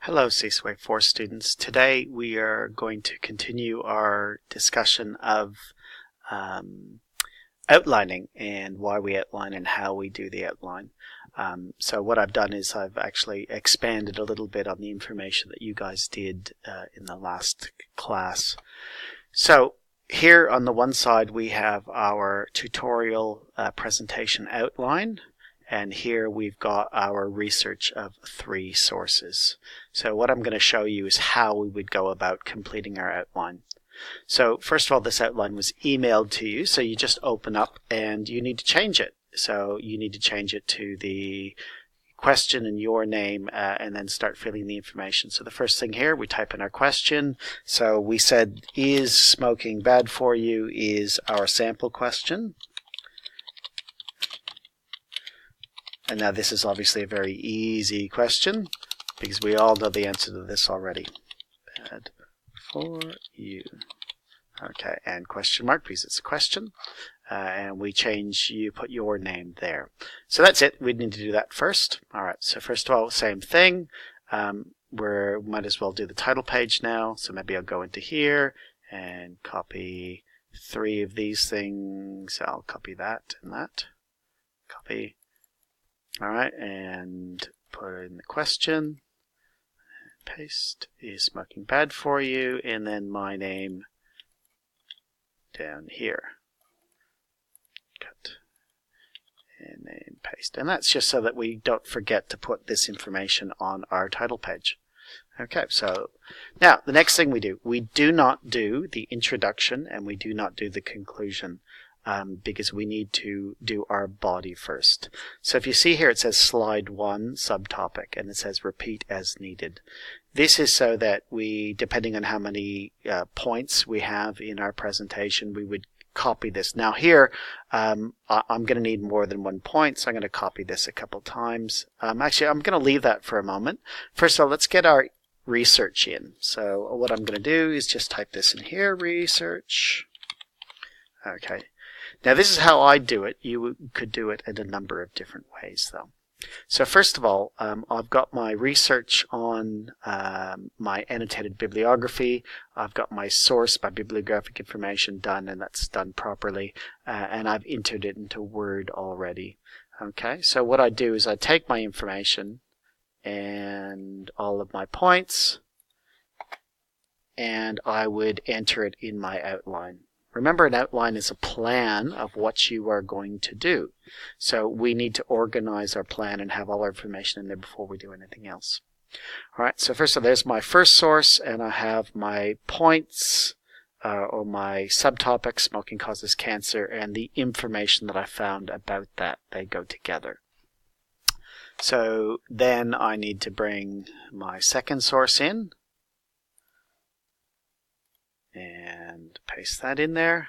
Hello, CSWA 4 students. Today we are going to continue our discussion of outlining and why we outline and how we do the outline. So what I've done is I've actually expanded a little bit on the information that you guys did in the last class. So here on the one side we have our tutorial presentation outline. And here we've got our research of 3 sources. So what I'm going to show you is how we would go about completing our outline. So first of all, this outline was emailed to you, so you just open up and you need to change it. So you need to change it to the question and your name and then start filling the information. So the first thing here, we type in our question. So we said, is smoking bad for you, is our sample question. And now this is obviously a very easy question because we all know the answer to this already. Bad for you. Okay, and question mark because it's a question. And we change, you put your name there. So that's it. We need to do that first. All right, so first of all, same thing. We might as well do the title page now. So maybe I'll go into here and copy 3 of these things. I'll copy that and that. Copy. Alright, and put in the question, paste, is smoking bad for you, and then my name down here. Cut, and name, paste. And that's just so that we don't forget to put this information on our title page. Okay, so now the next thing we do not do the introduction and we do not do the conclusion. Because we need to do our body first. So if you see here it says slide 1 subtopic and it says repeat as needed. This is so that we, depending on how many points we have in our presentation, we would copy this. Now here I'm going to need more than 1 point, so I'm going to copy this a couple times. Actually, I'm going to leave that for a moment. First of all, let's get our research in. So what I'm going to do is just type this in here, research. Okay. Now this is how I do it. You could do it in a number of different ways though. So first of all, I've got my research on my annotated bibliography. I've got my source by bibliographic information done, and that's done properly. And I've entered it into Word already. Okay, so what I do is I take my information and all of my points, and I would enter it in my outline. Remember, an outline is a plan of what you are going to do. So we need to organize our plan and have all our information in there before we do anything else. All right, so first of all, there's my first source, and I have my points or my subtopic, smoking causes cancer, and the information that I found about that. They go together. So then I need to bring my second source in. And paste that in there.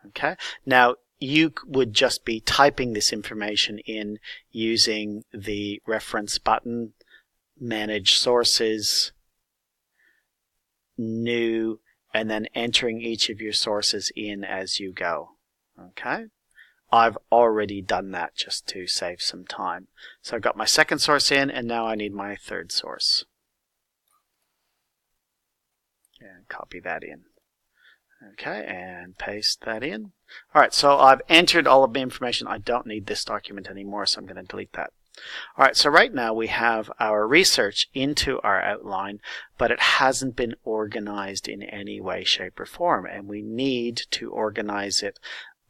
Okay. Now you would just be typing this information in using the reference button, manage sources, new, and then entering each of your sources in as you go. Okay. I've already done that just to save some time. So I've got my second source in, and now I need my third source. And copy that in. Okay, and paste that in. Alright, so I've entered all of the information. I don't need this document anymore, so I'm going to delete that. Alright, so right now we have our research into our outline, but it hasn't been organized in any way, shape, or form, and we need to organize it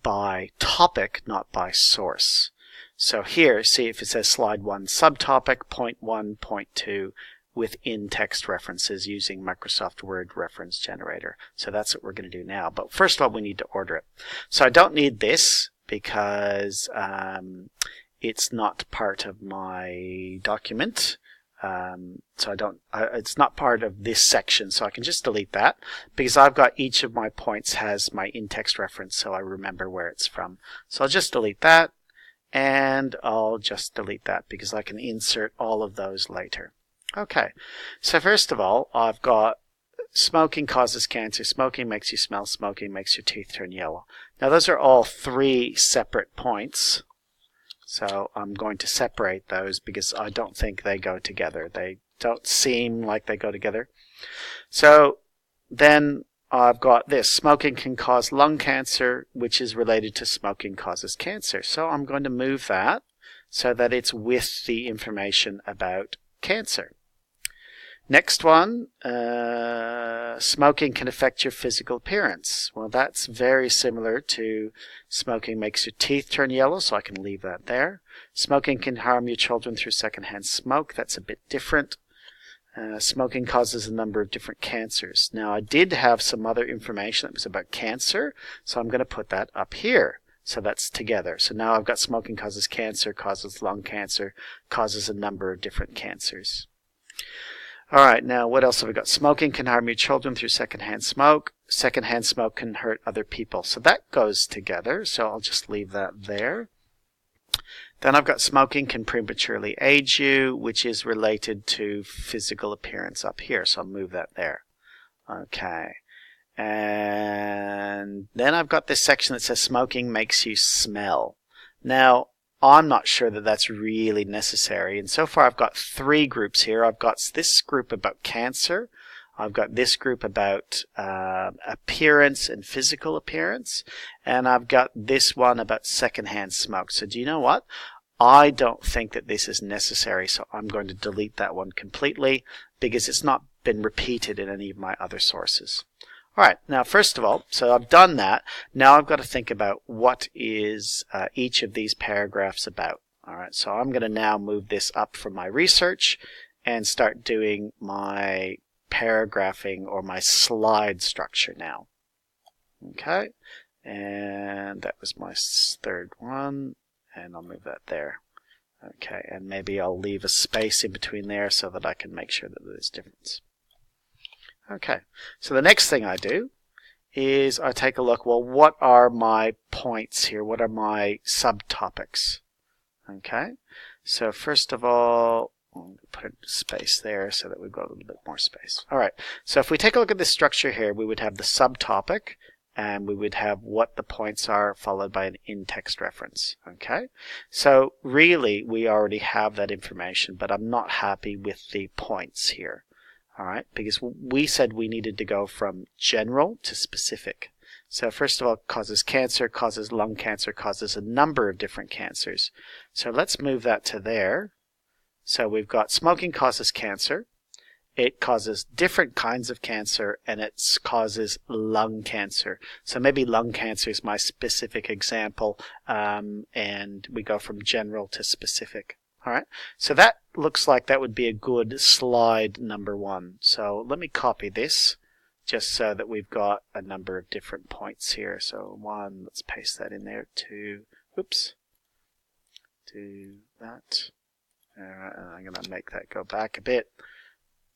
by topic, not by source. So here, see if it says slide 1 subtopic, point 1, point 2, with in-text references using Microsoft Word Reference Generator. So that's what we're going to do now. But first of all, we need to order it. So I don't need this because it's not part of my document. So it's not part of this section, so I can just delete that because I've got each of my points has my in-text reference, so I remember where it's from. So I'll just delete that, and I'll just delete that because I can insert all of those later. Okay, so first of all, I've got smoking causes cancer, smoking makes you smell, smoking makes your teeth turn yellow. Now those are all 3 separate points. So I'm going to separate those because I don't think they go together. They don't seem like they go together. So then I've got this. Smoking can cause lung cancer, which is related to smoking causes cancer. So I'm going to move that so that it's with the information about cancer. Next one, smoking can affect your physical appearance. Well, that's very similar to smoking makes your teeth turn yellow, so I can leave that there. Smoking can harm your children through secondhand smoke. That's a bit different. Smoking causes a number of different cancers. Now, I did have some other information that was about cancer, so I'm going to put that up here. So that's together. So now I've got smoking causes cancer, causes lung cancer, causes a number of different cancers. All right, now what else have we got? Smoking can harm your children through secondhand smoke. Secondhand smoke can hurt other people. So that goes together, so I'll just leave that there. Then I've got smoking can prematurely age you, which is related to physical appearance up here, so I'll move that there. Okay. And then I've got this section that says smoking makes you smell. Now, I'm not sure that that's really necessary. And so far I've got 3 groups here. I've got this group about cancer. I've got this group about appearance and physical appearance. And I've got this one about secondhand smoke. So do you know what? I don't think that this is necessary. So I'm going to delete that one completely because it's not been repeated in any of my other sources. All right, now first of all, so I've done that. Now I've got to think about what is each of these paragraphs about. All right, so I'm going to now move this up from my research and start doing my paragraphing or my slide structure now. Okay, and that was my 3rd one, and I'll move that there. Okay, and maybe I'll leave a space in between there so that I can make sure that there's difference. Okay, so the next thing I do is I take a look, well, what are my points here? What are my subtopics? Okay, so first of all, I'll put a space there so that we've got a little bit more space. All right, so if we take a look at this structure here, we would have the subtopic, and we would have what the points are, followed by an in-text reference. Okay, so really we already have that information, but I'm not happy with the points here. All right, because we said we needed to go from general to specific. So first of all, causes cancer, causes lung cancer, causes a number of different cancers. So let's move that to there. So we've got smoking causes cancer. It causes different kinds of cancer, and it causes lung cancer. So maybe lung cancer is my specific example, and we go from general to specific. All right, so that looks like that would be a good slide number 1. So let me copy this just so that we've got a number of different points here. So 1, let's paste that in there. 2, oops, do that. All right, and I'm going to make that go back a bit.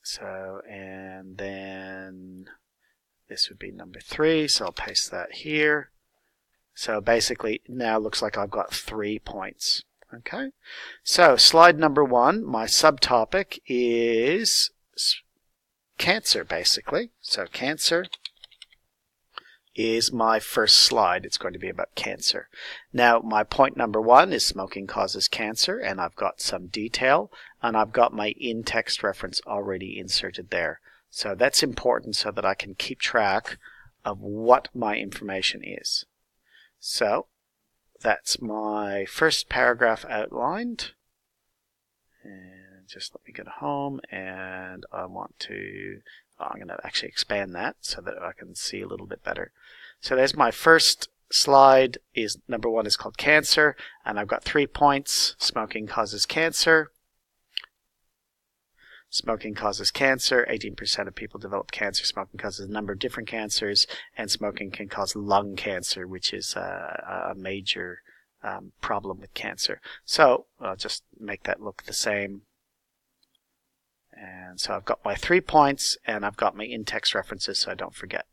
So, and then this would be number 3. So I'll paste that here. So basically now it looks like I've got 3 points. Okay, so slide number 1, my subtopic is cancer, basically. So cancer is my first slide. It's going to be about cancer. Now, my point number 1 is smoking causes cancer, and I've got some detail, and I've got my in-text reference already inserted there. So that's important so that I can keep track of what my information is. So that's my first paragraph outlined. And just let me go home, and I want to, I'm going to actually expand that so that I can see a little bit better. So there's my first slide. Is number 1 is called cancer, and I've got 3 points. Smoking causes cancer. Smoking causes cancer. 18% of people develop cancer. Smoking causes a number of different cancers, and smoking can cause lung cancer, which is a major problem with cancer. So I'll just make that look the same. And so I've got my 3 points, and I've got my in-text references so I don't forget.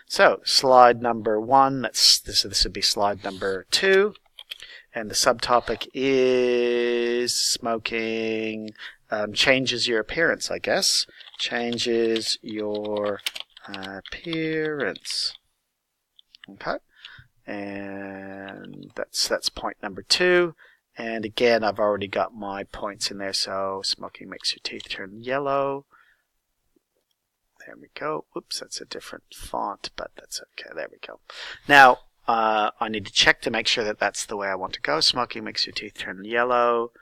So slide number 1, this would be slide number 2, and the subtopic is smoking changes your appearance, I guess. Changes your appearance. Okay, and that's point number 2. And again, I've already got my points in there. So smoking makes your teeth turn yellow. There we go. Oops, that's a different font, but that's okay. There we go. Now, I need to check to make sure that that's the way I want to go. Smoking makes your teeth turn yellow.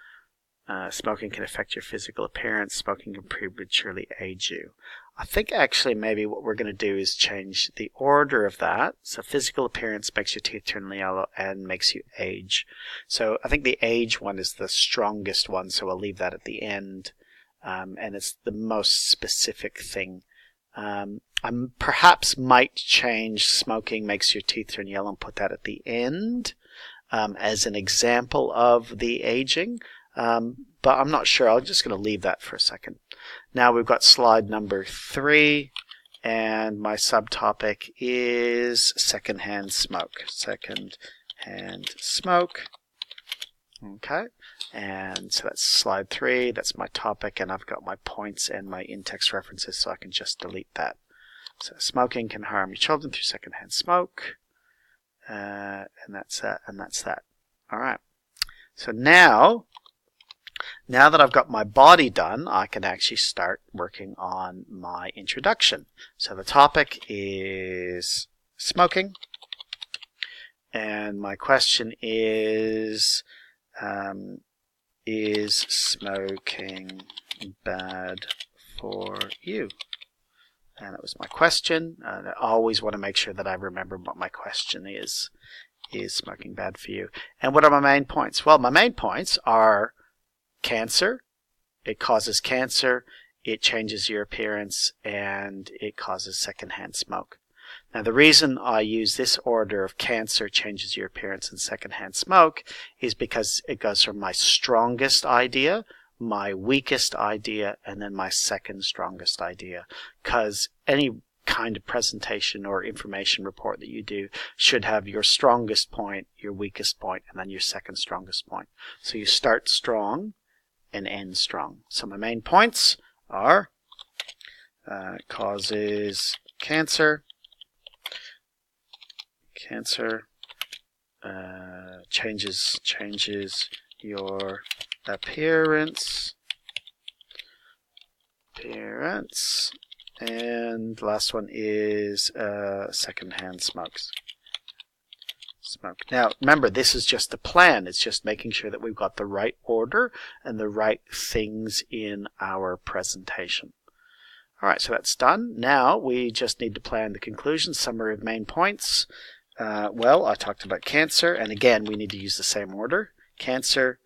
Smoking can affect your physical appearance. Smoking can prematurely age you. I think actually maybe what we're going to do is change the order of that. So physical appearance makes your teeth turn yellow and makes you age. So I think the age one is the strongest one, so I'll leave that at the end. And it's the most specific thing. I perhaps might change smoking makes your teeth turn yellow and put that at the end as an example of the aging. But I'm not sure. I'm just going to leave that for a second. Now we've got slide number 3, and my subtopic is secondhand smoke. Secondhand smoke. Okay, and so that's slide 3. That's my topic, and I've got my points and my in-text references, so I can just delete that. So smoking can harm your children through secondhand smoke, and that's that, and that's that. All right. So now that I've got my body done, I can actually start working on my introduction. So the topic is smoking, and my question is smoking bad for you? And that was my question. I always want to make sure that I remember what my question is. Is smoking bad for you? And what are my main points? Well, my main points are cancer. It causes cancer, it changes your appearance, and it causes secondhand smoke. Now the reason I use this order of cancer, changes your appearance, and secondhand smoke is because it goes from my strongest idea, my weakest idea, and then my second strongest idea. Because any kind of presentation or information report that you do should have your strongest point, your weakest point, and then your second strongest point. So you start strong and end strong. So my main points are causes cancer, changes your appearance, and last one is secondhand smoke. Now remember, this is just a plan. It's just making sure that we've got the right order and the right things in our presentation. Alright, so that's done. Now we just need to plan the conclusion, summary of main points. Well, I talked about cancer, and again we need to use the same order. Cancer,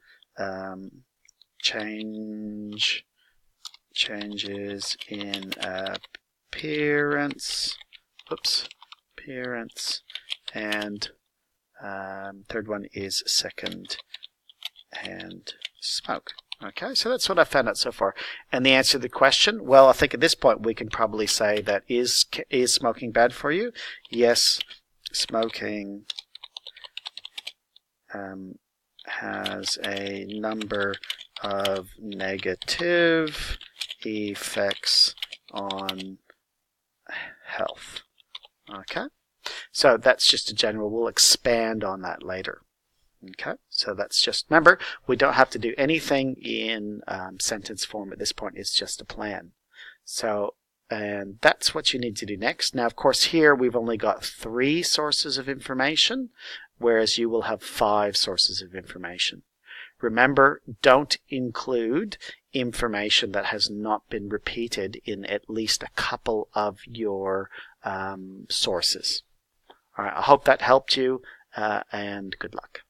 changes in appearance, and third one is second-hand smoke. Okay, so that's what I found out so far. And the answer to the question, well, I think at this point we can probably say that is smoking bad for you? Yes, smoking has a number of negative effects on health. Okay, so that's just a general. We'll expand on that later. Okay, so that's just, remember, we don't have to do anything in sentence form at this point. It's just a plan. So, and that's what you need to do next. Now, of course, here we've only got 3 sources of information, whereas you will have 5 sources of information. Remember, don't include information that has not been repeated in at least a couple of your sources. All right, I hope that helped you, and good luck.